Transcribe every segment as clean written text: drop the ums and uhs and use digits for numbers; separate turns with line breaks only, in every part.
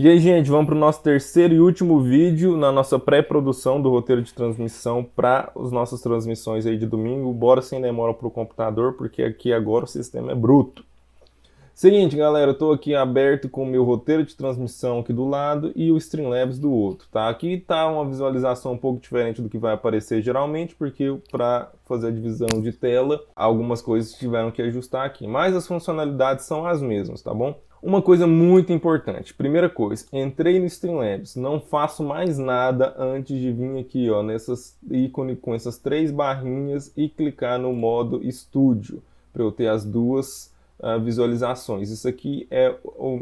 E aí, gente, vamos para o nosso terceiro e último vídeo na nossa pré-produção do roteiro de transmissão para as nossas transmissões aí de domingo. Bora sem demora para o computador, porque aqui agora o sistema é bruto. Seguinte, galera, eu estou aqui aberto com o meu roteiro de transmissão aqui do lado e o Streamlabs do outro, tá? Aqui está uma visualização um pouco diferente do que vai aparecer geralmente, porque para fazer a divisão de tela, algumas coisas tiveram que ajustar aqui, mas as funcionalidades são as mesmas, tá bom? Uma coisa muito importante, primeira coisa, entrei no Streamlabs, não faço mais nada antes de vir aqui, ó, nessas ícones com essas três barrinhas e clicar no modo Estúdio, para eu ter as duas visualizações. Isso aqui é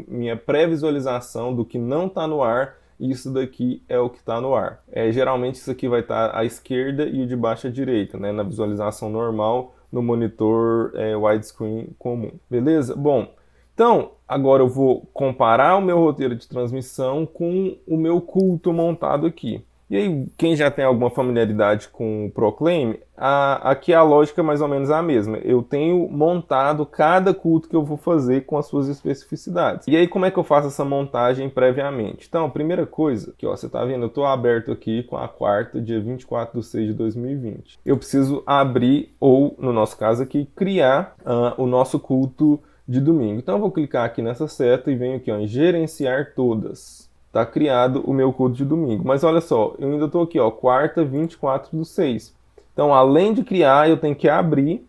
minha pré-visualização do que não está no ar, e isso daqui é o que está no ar. Geralmente isso aqui vai estar à esquerda e o de baixo à direita, né, na visualização normal, no monitor widescreen comum. Beleza? Bom, então, agora eu vou comparar o meu roteiro de transmissão com o meu culto montado aqui. E aí, quem já tem alguma familiaridade com o Proclaim, aqui a lógica é mais ou menos a mesma. Eu tenho montado cada culto que eu vou fazer com as suas especificidades. E aí, como é que eu faço essa montagem previamente? Então, a primeira coisa, que ó, você está vendo, eu estou aberto aqui com a quarta, dia 24/6/2020. Eu preciso abrir, ou no nosso caso aqui, criar o nosso culto de domingo. Então eu vou clicar aqui nessa seta e venho aqui ó, em gerenciar todas. Está criado o meu culto de domingo. Mas olha só, eu ainda estou aqui, ó, quarta, 24/6. Então, além de criar, eu tenho que abrir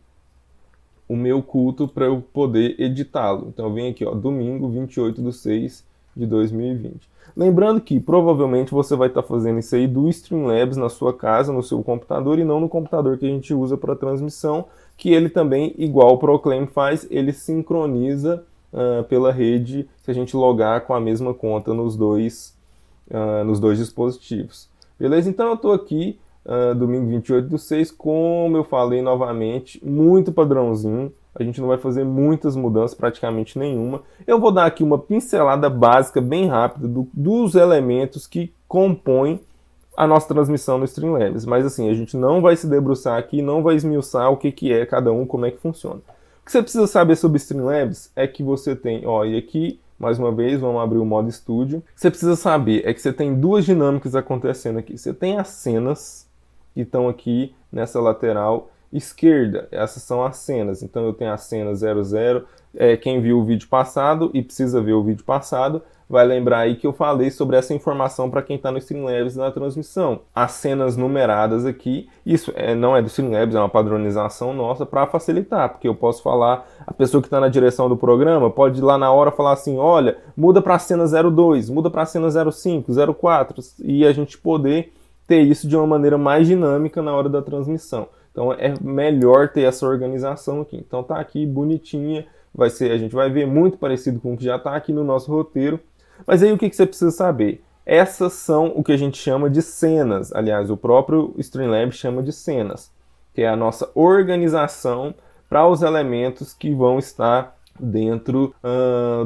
o meu culto para eu poder editá-lo. Então eu venho aqui, ó, domingo, 28/6/2020. Lembrando que provavelmente você vai estar fazendo isso aí do Streamlabs na sua casa, no seu computador, e não no computador que a gente usa para transmissão, que ele também, igual o Proclaim faz, ele sincroniza pela rede se a gente logar com a mesma conta nos dois dispositivos. Beleza? Então eu estou aqui, domingo 28/6, como eu falei novamente, muito padrãozinho. A gente não vai fazer muitas mudanças, praticamente nenhuma. Eu vou dar aqui uma pincelada básica, bem rápida, dos elementos que compõem a nossa transmissão no Streamlabs. Mas assim, a gente não vai se debruçar aqui, não vai esmiuçar o que é cada um, como é que funciona. O que você precisa saber sobre Streamlabs é que você tem, ó, e aqui, mais uma vez, vamos abrir o modo estúdio. Você precisa saber é que você tem duas dinâmicas acontecendo aqui. Você tem as cenas que estão aqui nessa lateral esquerda. Essas são as cenas. Então eu tenho a cena 00. Quem viu o vídeo passado e precisa ver o vídeo passado, vai lembrar aí que eu falei sobre essa informação para quem está no Streamlabs na transmissão. As cenas numeradas aqui, isso não é do Streamlabs, é uma padronização nossa para facilitar, porque eu posso falar, a pessoa que está na direção do programa pode ir lá na hora falar assim, olha, muda para a cena 02, muda para a cena 05, 04, e a gente poder ter isso de uma maneira mais dinâmica na hora da transmissão. Então é melhor ter essa organização aqui. Então tá aqui bonitinha, a gente vai ver muito parecido com o que já está aqui no nosso roteiro. Mas aí o que você precisa saber? Essas são o que a gente chama de cenas. Aliás, o próprio Streamlabs chama de cenas, que é a nossa organização para os elementos que vão estar dentro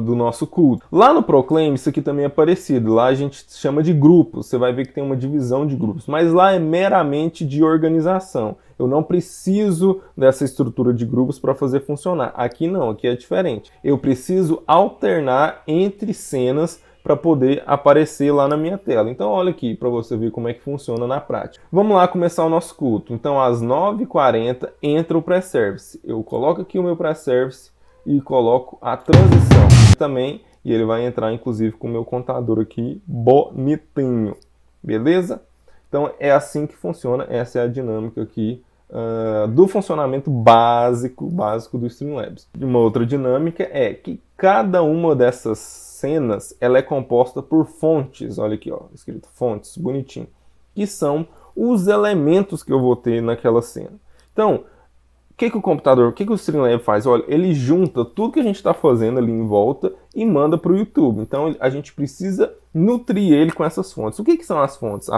do nosso culto. Lá no Proclaim, isso aqui também é parecido. Lá a gente chama de grupos. Você vai ver que tem uma divisão de grupos. Mas lá é meramente de organização. Eu não preciso dessa estrutura de grupos para fazer funcionar. Aqui não, aqui é diferente. Eu preciso alternar entre cenas para poder aparecer lá na minha tela. Então olha aqui para você ver como é que funciona na prática. Vamos lá começar o nosso culto. Então às 9h40 entra o pré-service. Eu coloco aqui o meu pré-service e coloco a transição também, e ele vai entrar inclusive com o meu contador aqui bonitinho. Beleza? Então é assim que funciona, essa é a dinâmica aqui do funcionamento básico do Streamlabs. Uma outra dinâmica é que cada uma dessas cenas ela é composta por fontes, olha aqui, ó, escrito fontes, bonitinho, que são os elementos que eu vou ter naquela cena. Então, o que o Streamlabs faz? Olha, ele junta tudo que a gente está fazendo ali em volta e manda para o YouTube. Então a gente precisa nutrir ele com essas fontes. O que são as fontes?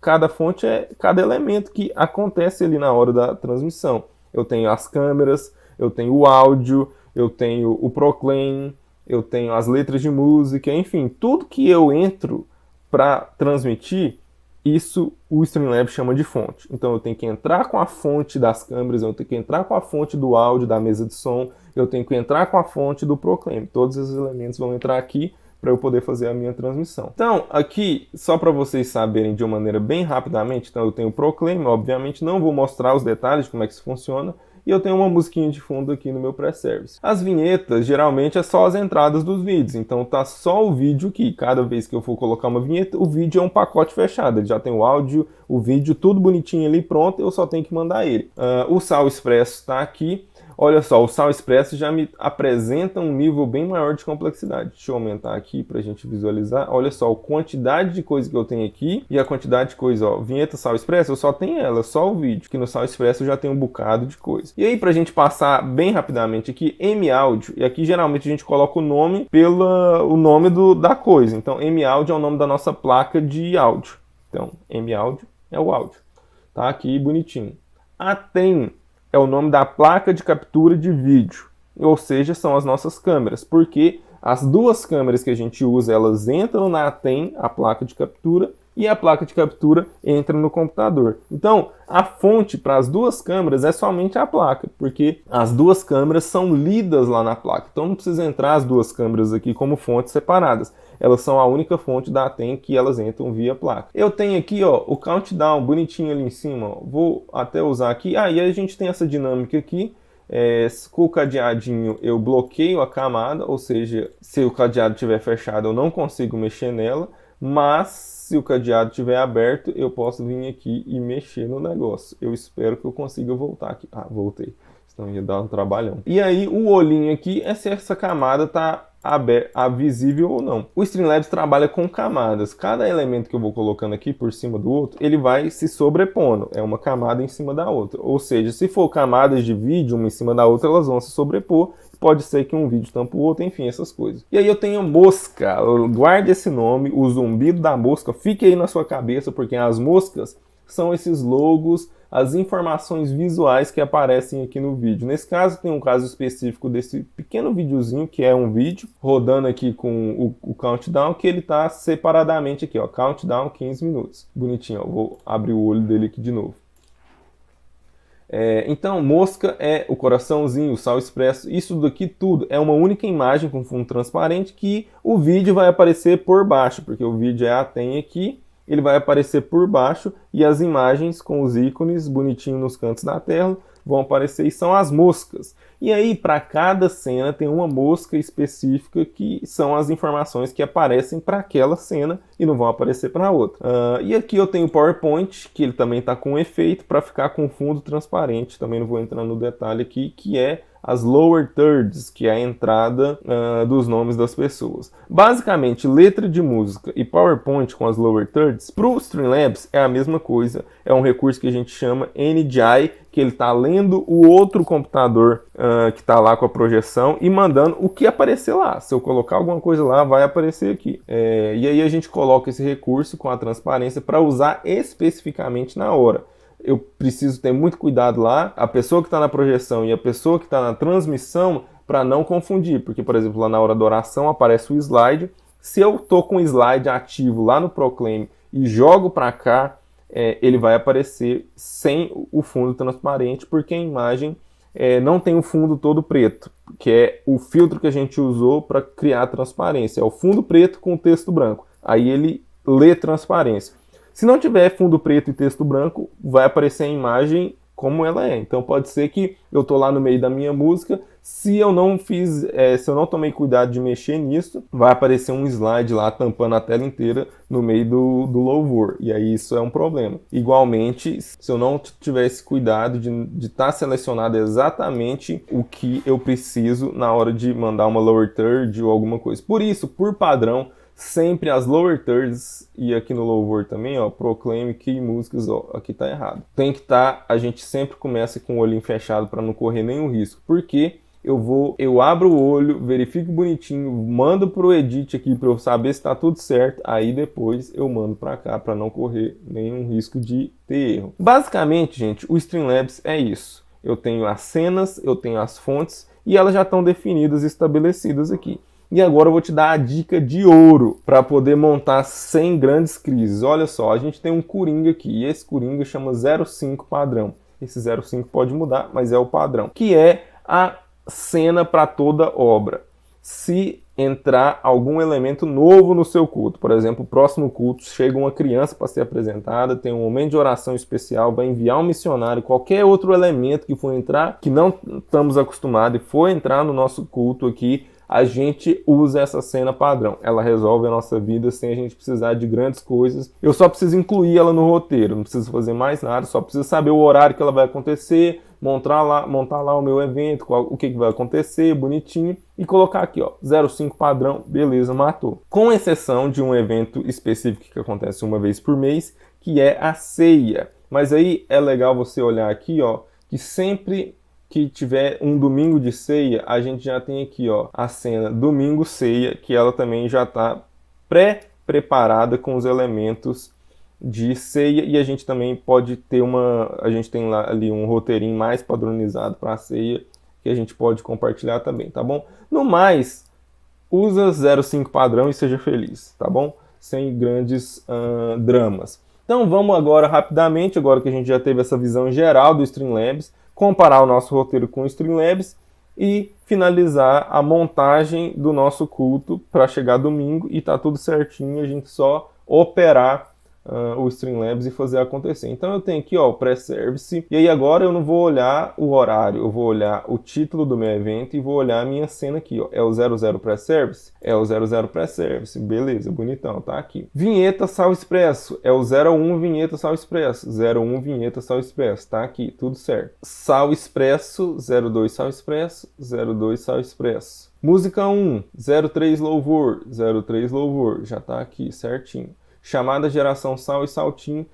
Cada fonte é cada elemento que acontece ali na hora da transmissão. Eu tenho as câmeras, eu tenho o áudio, eu tenho o Proclaim, eu tenho as letras de música, enfim, tudo que eu entro para transmitir, isso o Streamlabs chama de fonte. Então eu tenho que entrar com a fonte das câmeras, eu tenho que entrar com a fonte do áudio, da mesa de som, eu tenho que entrar com a fonte do Proclaim. Todos esses elementos vão entrar aqui para eu poder fazer a minha transmissão. Então, aqui, só para vocês saberem de uma maneira bem rapidamente, então eu tenho o Proclaim, obviamente não vou mostrar os detalhes de como é que isso funciona, e eu tenho uma musiquinha de fundo aqui no meu pré-service. As vinhetas, geralmente, é só as entradas dos vídeos, então tá só o vídeo aqui. Cada vez que eu for colocar uma vinheta, o vídeo é um pacote fechado, ele já tem o áudio, o vídeo, tudo bonitinho ali, pronto, eu só tenho que mandar ele. O Sal Expresso está aqui. Olha só, o Sal Expresso já me apresenta um nível bem maior de complexidade. Deixa eu aumentar aqui para a gente visualizar. Olha só, a quantidade de coisa que eu tenho aqui e a quantidade de coisa, ó. Vinheta Sal Expresso, eu só tenho ela, só o vídeo. Que no Sal Expresso eu já tenho um bocado de coisa. E aí, para a gente passar bem rapidamente aqui, M-Audio, e aqui geralmente a gente coloca o nome o nome da coisa. Então, M-Audio é o nome da nossa placa de áudio. Então, M-Audio é o áudio. Tá aqui bonitinho. ATEM é o nome da placa de captura de vídeo, ou seja, são as nossas câmeras, porque as duas câmeras que a gente usa, elas entram na ATEM, a placa de captura, e a placa de captura entra no computador. Então, a fonte para as duas câmeras é somente a placa, porque as duas câmeras são lidas lá na placa. Então, não precisa entrar as duas câmeras aqui como fontes separadas. Elas são a única fonte da ATEM que elas entram via placa. Eu tenho aqui, ó, o countdown bonitinho ali em cima. Ó. Vou até usar aqui. E aí a gente tem essa dinâmica aqui. Com o cadeadinho eu bloqueio a camada, ou seja, se o cadeado estiver fechado eu não consigo mexer nela, mas se o cadeado estiver aberto eu posso vir aqui e mexer no negócio. Eu espero que eu consiga voltar aqui. Ah, voltei, senão ia dar um trabalhão. E aí o olhinho aqui é se essa camada está visível ou não. O Streamlabs trabalha com camadas. Cada elemento que eu vou colocando aqui por cima do outro, ele vai se sobrepondo. É uma camada em cima da outra. Ou seja, se for camadas de vídeo uma em cima da outra, elas vão se sobrepor. Pode ser que um vídeo tampe o outro, enfim, essas coisas. E aí eu tenho mosca. Guarde esse nome, o zumbido da mosca. Fique aí na sua cabeça, porque as moscas são esses logos, as informações visuais que aparecem aqui no vídeo. Nesse caso, tem um caso específico desse pequeno videozinho, que é um vídeo, rodando aqui com o countdown, que ele está separadamente aqui, ó, countdown 15 minutos. Bonitinho, ó, vou abrir o olho dele aqui de novo. Então, mosca é o coraçãozinho, o Sal Expresso, isso daqui tudo é uma única imagem com fundo transparente que o vídeo vai aparecer por baixo, porque o vídeo é ATEM aqui, ele vai aparecer por baixo e as imagens com os ícones bonitinho nos cantos da tela vão aparecer e são as moscas. E aí, para cada cena tem uma mosca específica que são as informações que aparecem para aquela cena e não vão aparecer para outra. E aqui eu tenho o PowerPoint, que ele também está com um efeito para ficar com fundo transparente. Também não vou entrar no detalhe aqui, que é as lower thirds, que é a entrada dos nomes das pessoas. Basicamente, letra de música e PowerPoint com as lower thirds, para o Streamlabs é a mesma coisa. É um recurso que a gente chama NDI, que ele está lendo o outro computador que está lá com a projeção e mandando o que aparecer lá. Se eu colocar alguma coisa lá, vai aparecer aqui. E aí a gente coloca esse recurso com a transparência para usar especificamente na hora. Eu preciso ter muito cuidado lá, a pessoa que está na projeção e a pessoa que está na transmissão, para não confundir, porque, por exemplo, lá na hora da oração aparece o slide. Se eu estou com o slide ativo lá no Proclaim e jogo para cá, ele vai aparecer sem o fundo transparente, porque a imagem não tem o fundo todo preto, que é o filtro que a gente usou para criar a transparência. É o fundo preto com o texto branco. Aí ele lê transparência. Se não tiver fundo preto e texto branco, vai aparecer a imagem como ela é. Então pode ser que eu estou lá no meio da minha música, se eu não tomei cuidado de mexer nisso, vai aparecer um slide lá tampando a tela inteira no meio do louvor. E aí isso é um problema. Igualmente, se eu não tivesse cuidado de estar selecionado exatamente o que eu preciso na hora de mandar uma lower third ou alguma coisa. Por isso, por padrão, sempre as lower thirds, e aqui no louvor também, ó, Proclaim Key Músicas, ó, aqui tá errado. Tem que estar, a gente sempre começa com o olhinho fechado para não correr nenhum risco, porque eu abro o olho, verifico bonitinho, mando pro edit aqui para eu saber se tá tudo certo, aí depois eu mando para cá para não correr nenhum risco de ter erro. Basicamente, gente, o Streamlabs é isso. Eu tenho as cenas, eu tenho as fontes e elas já estão definidas e estabelecidas aqui. E agora eu vou te dar a dica de ouro para poder montar sem grandes crises. Olha só, a gente tem um Coringa aqui, e esse Coringa chama 05 padrão. Esse 05 pode mudar, mas é o padrão, que é a cena para toda obra. Se entrar algum elemento novo no seu culto. Por exemplo, o próximo culto chega uma criança para ser apresentada, tem um momento de oração especial, vai enviar um missionário, qualquer outro elemento que for entrar, que não estamos acostumados e for entrar no nosso culto aqui, a gente usa essa cena padrão. Ela resolve a nossa vida sem a gente precisar de grandes coisas. Eu só preciso incluir ela no roteiro, não preciso fazer mais nada, só preciso saber o horário que ela vai acontecer, montar lá o meu evento, o que vai acontecer, bonitinho, e colocar aqui, ó, 05 padrão, beleza, matou. Com exceção de um evento específico que acontece uma vez por mês, que é a ceia. Mas aí é legal você olhar aqui, ó, que sempre que tiver um domingo de ceia, a gente já tem aqui, ó, a cena domingo ceia, que ela também já está pré-preparada com os elementos de ceia, e a gente também pode ter a gente tem lá ali um roteirinho mais padronizado para a ceia, que a gente pode compartilhar também, tá bom? No mais, usa 05 padrão e seja feliz, tá bom? Sem grandes dramas. Então vamos agora rapidamente, agora que a gente já teve essa visão geral do Streamlabs, comparar o nosso roteiro com o Streamlabs e finalizar a montagem do nosso culto para chegar domingo e tá tudo certinho, a gente só operar o Streamlabs e fazer acontecer. Então eu tenho aqui, ó, o pré-service, e aí agora eu não vou olhar o horário, eu vou olhar o título do meu evento e vou olhar a minha cena aqui, ó. É o 00 pré-service? É o 00 pré-service, beleza, bonitão, tá aqui. Vinheta Sal Expresso, é o 01 Vinheta Sal Expresso, 01 Vinheta Sal Expresso, tá aqui, tudo certo. Sal Expresso, 02 Sal Expresso, 02 Sal Expresso. Música 1, 03 Louvor, 03 Louvor, já tá aqui certinho. Chamada Geração Sal e Saltim,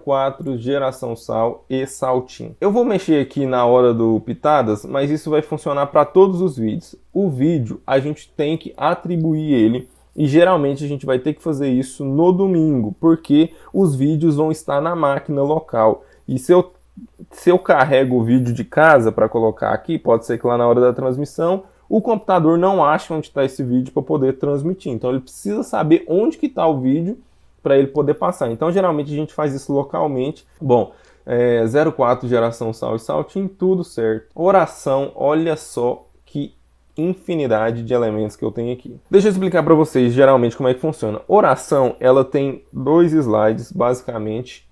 04 Geração Sal e Saltim. Eu vou mexer aqui na hora do Pitadas, mas isso vai funcionar para todos os vídeos. O vídeo, a gente tem que atribuir ele, e geralmente a gente vai ter que fazer isso no domingo, porque os vídeos vão estar na máquina local. E se eu carrego o vídeo de casa para colocar aqui, pode ser que lá na hora da transmissão o computador não acha onde está esse vídeo para poder transmitir. Então ele precisa saber onde que está o vídeo para ele poder passar. Então geralmente a gente faz isso localmente. Bom, 04 Geração Sal e Saltim, tudo certo. Oração, olha só que infinidade de elementos que eu tenho aqui. Deixa eu explicar para vocês geralmente como é que funciona. Oração, ela tem 2 slides basicamente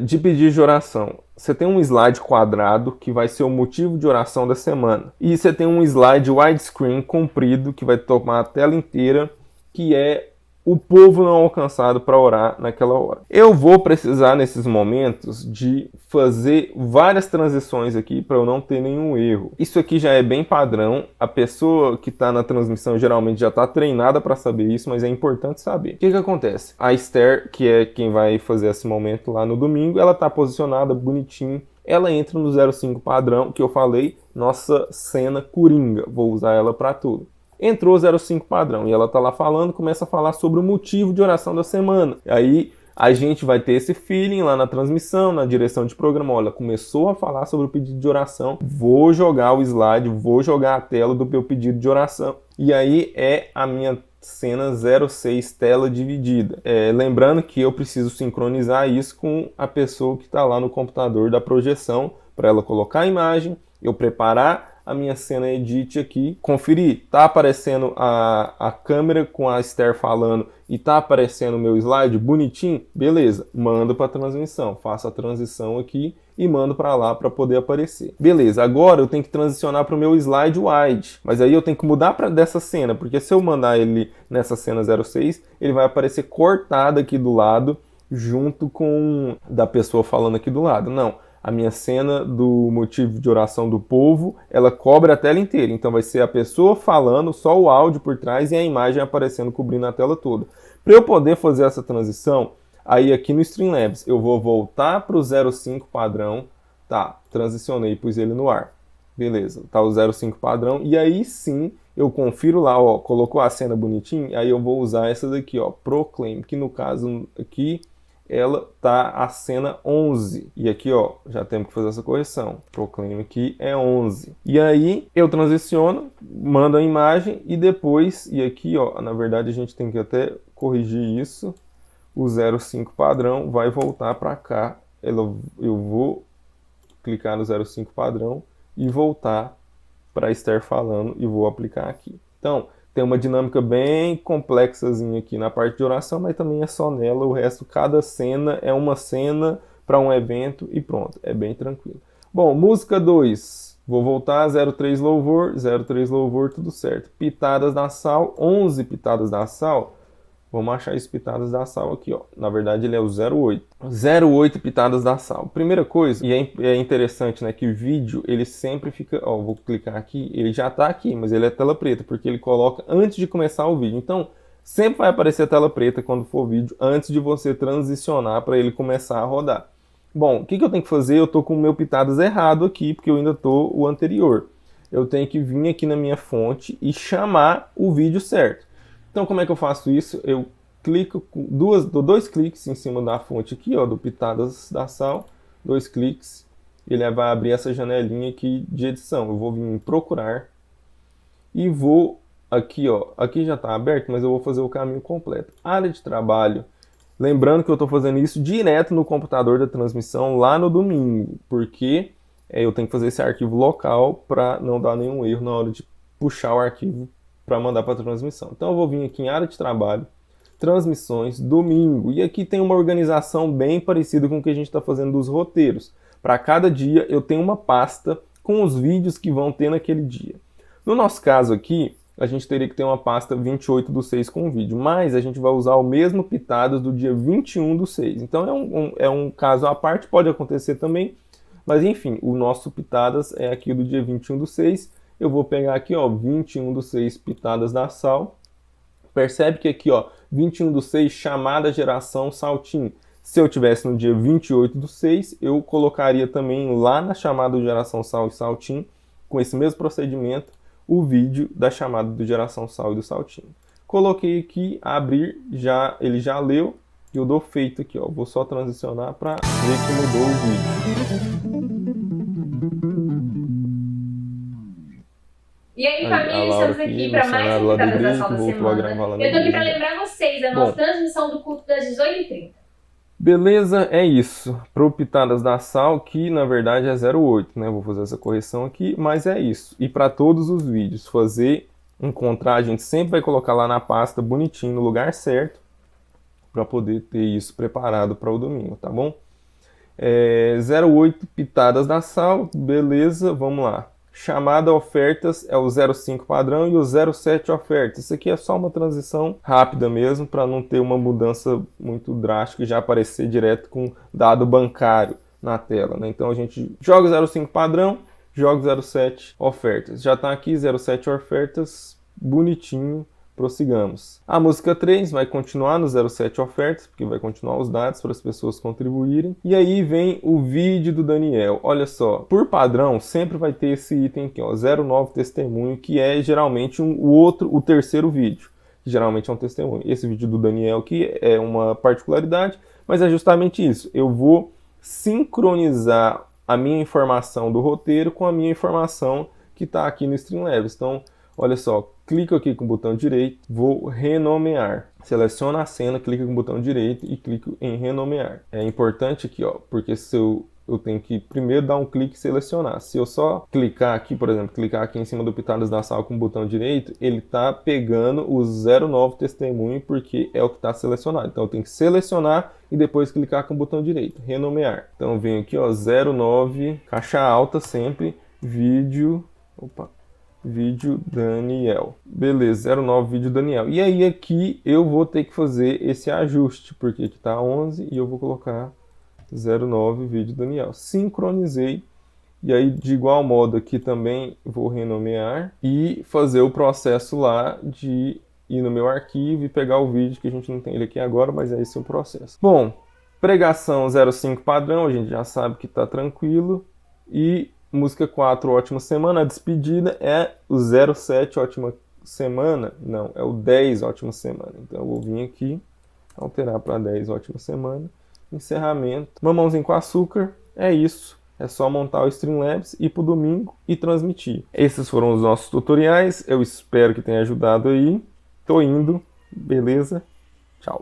de pedido de oração. Você tem um slide quadrado que vai ser o motivo de oração da semana. E você tem um slide widescreen comprido que vai tomar a tela inteira, que é o povo não alcançado para orar naquela hora. Eu vou precisar nesses momentos de fazer várias transições aqui para eu não ter nenhum erro. Isso aqui já é bem padrão, a pessoa que está na transmissão geralmente já está treinada para saber isso, mas é importante saber. O que acontece? A Esther, que é quem vai fazer esse momento lá no domingo, ela está posicionada bonitinho, ela entra no 05 padrão, que eu falei, nossa cena coringa, vou usar ela para tudo. Entrou 05 padrão e ela tá lá falando, começa a falar sobre o motivo de oração da semana. Aí a gente vai ter esse feeling lá na transmissão, na direção de programa. Olha, começou a falar sobre o pedido de oração, vou jogar o slide, vou jogar a tela do meu pedido de oração. E aí é a minha cena 06 tela dividida. Lembrando que eu preciso sincronizar isso com a pessoa que está lá no computador da projeção, para ela colocar a imagem, eu preparar a minha cena edit aqui, conferir, tá aparecendo a câmera com a Esther falando e tá aparecendo o meu slide bonitinho, beleza, mando para transmissão, faço a transição aqui e mando para lá para poder aparecer. Beleza, agora eu tenho que transicionar para o meu slide wide, mas aí eu tenho que mudar para dessa cena, porque se eu mandar ele nessa cena 06, ele vai aparecer cortado aqui do lado, junto com da pessoa falando aqui do lado. Não. A minha cena do motivo de oração do povo, ela cobre a tela inteira. Então vai ser a pessoa falando, só o áudio por trás e a imagem aparecendo, cobrindo a tela toda. Para eu poder fazer essa transição, aí aqui no Streamlabs, eu vou voltar para o 05 padrão. Tá, transicionei, pus ele no ar. Beleza, tá o 05 padrão. E aí sim, eu confiro lá, ó, colocou a cena bonitinho, aí eu vou usar essa daqui, ó, Proclaim, que no caso aqui ela tá a cena 11. E aqui, ó, já temos que fazer essa correção. Proclaim aqui é 11. E aí eu transiciono, mando a imagem e depois, e aqui, ó, na verdade a gente tem que até corrigir isso. O 05 padrão vai voltar para cá. Eu vou clicar no 05 padrão e voltar para Esther falando e vou aplicar aqui. Então, Tem uma dinâmica bem complexazinha aqui na parte de oração, mas também é só nela. O resto, cada cena é uma cena para um evento e pronto. É bem tranquilo. Bom, música 2. Vou voltar, 03 louvor, tudo certo. Pitadas da Sal, 11 pitadas da Sal. Vamos achar as pitadas da Sal aqui, ó. Na verdade, ele é o 08. 08 pitadas da Sal. Primeira coisa, e é interessante, né, que o vídeo, ele sempre fica... Ó, vou clicar aqui, ele já tá aqui, mas ele é tela preta, porque ele coloca antes de começar o vídeo. Então, sempre vai aparecer a tela preta quando for o vídeo, antes de você transicionar para ele começar a rodar. Bom, o que eu tenho que fazer? Eu tô com o meu pitadas errado aqui, porque eu ainda tô o anterior. Eu tenho que vir aqui na minha fonte e chamar o vídeo certo. Então, como é que eu faço isso? Eu clico, dou dois cliques em cima da fonte aqui, ó, do Pitadas da Sal, 2 cliques, ele vai abrir essa janelinha aqui de edição. Eu vou vir em procurar e vou aqui, ó, aqui já está aberto, mas eu vou fazer o caminho completo. Área de trabalho. Lembrando que eu estou fazendo isso direto no computador da transmissão lá no domingo, porque eu tenho que fazer esse arquivo local para não dar nenhum erro na hora de puxar o arquivo para mandar para a transmissão. Então eu vou vir aqui em área de trabalho, transmissões, domingo, e aqui tem uma organização bem parecida com o que a gente está fazendo dos roteiros. Para cada dia eu tenho uma pasta com os vídeos que vão ter naquele dia. No nosso caso aqui, a gente teria que ter uma pasta 28/6 com vídeo, mas a gente vai usar o mesmo Pitadas do dia 21/6. Então é um caso à parte, pode acontecer também, mas enfim, o nosso Pitadas é aqui do dia 21/6. Eu vou pegar aqui, ó, 21/6 Pitadas da Sal. Percebe que aqui, ó, 21/6 chamada geração Saltim. Se eu tivesse no dia 28/6, eu colocaria também lá na chamada geração Sal e Saltim, com esse mesmo procedimento, o vídeo da chamada do geração Sal e do Saltim. Coloquei aqui, abrir, ele já leu, e eu dou feito aqui, ó. Vou só transicionar para ver que mudou o vídeo.
E aí, família, estamos aqui para mais um Pitadas da Sal da semana. Eu tô aqui para lembrar vocês da nossa transmissão do culto das 18h30.
Beleza, é isso. Pro Pitadas da Sal, que na verdade é 08, né? Vou fazer essa correção aqui, mas é isso. E para todos os vídeos, encontrar, a gente sempre vai colocar lá na pasta bonitinho, no lugar certo, para poder ter isso preparado para o domingo, tá bom? 08 Pitadas da Sal, beleza, vamos lá. Chamada ofertas é o 05 padrão e o 07 ofertas. Isso aqui é só uma transição rápida mesmo, para não ter uma mudança muito drástica e já aparecer direto com dado bancário na tela, né? Então a gente joga o 05 padrão, joga o 07 ofertas. Já está aqui 07 ofertas, bonitinho. Prossigamos. A música 3 vai continuar no 07 ofertas, porque vai continuar os dados para as pessoas contribuírem. E aí vem o vídeo do Daniel. Olha só, por padrão, sempre vai ter esse item aqui, ó, 09 testemunho, que é geralmente o terceiro vídeo, que geralmente é um testemunho. Esse vídeo do Daniel aqui é uma particularidade, mas é justamente isso. Eu vou sincronizar a minha informação do roteiro com a minha informação que está aqui no Streamlabs. Então, olha só, clico aqui com o botão direito, vou renomear. Seleciono a cena, clico com o botão direito e clico em renomear. É importante aqui, ó, porque se eu tenho que primeiro dar um clique e selecionar. Se eu só clicar aqui, por exemplo, clicar aqui em cima do Pitadas da Sal com o botão direito, ele está pegando o 09 testemunho porque é o que está selecionado. Então eu tenho que selecionar e depois clicar com o botão direito, renomear. Então eu venho aqui, ó, 09, caixa alta sempre, vídeo Daniel. Beleza, 09 vídeo Daniel. E aí aqui eu vou ter que fazer esse ajuste, porque aqui tá 11 e eu vou colocar 09 vídeo Daniel. Sincronizei. E aí de igual modo aqui também vou renomear e fazer o processo lá de ir no meu arquivo e pegar o vídeo, que a gente não tem ele aqui agora, mas é esse o processo. Bom, pregação 05 padrão, a gente já sabe que tá tranquilo. E música 4, Ótima Semana. A despedida é o 07, Ótima Semana. Não, é o 10, Ótima Semana. Então eu vou vir aqui, alterar para 10, Ótima Semana. Encerramento. Mamãozinho com açúcar. É isso. É só montar o Streamlabs, ir pro domingo e transmitir. Esses foram os nossos tutoriais. Eu espero que tenha ajudado aí. Tô indo. Beleza?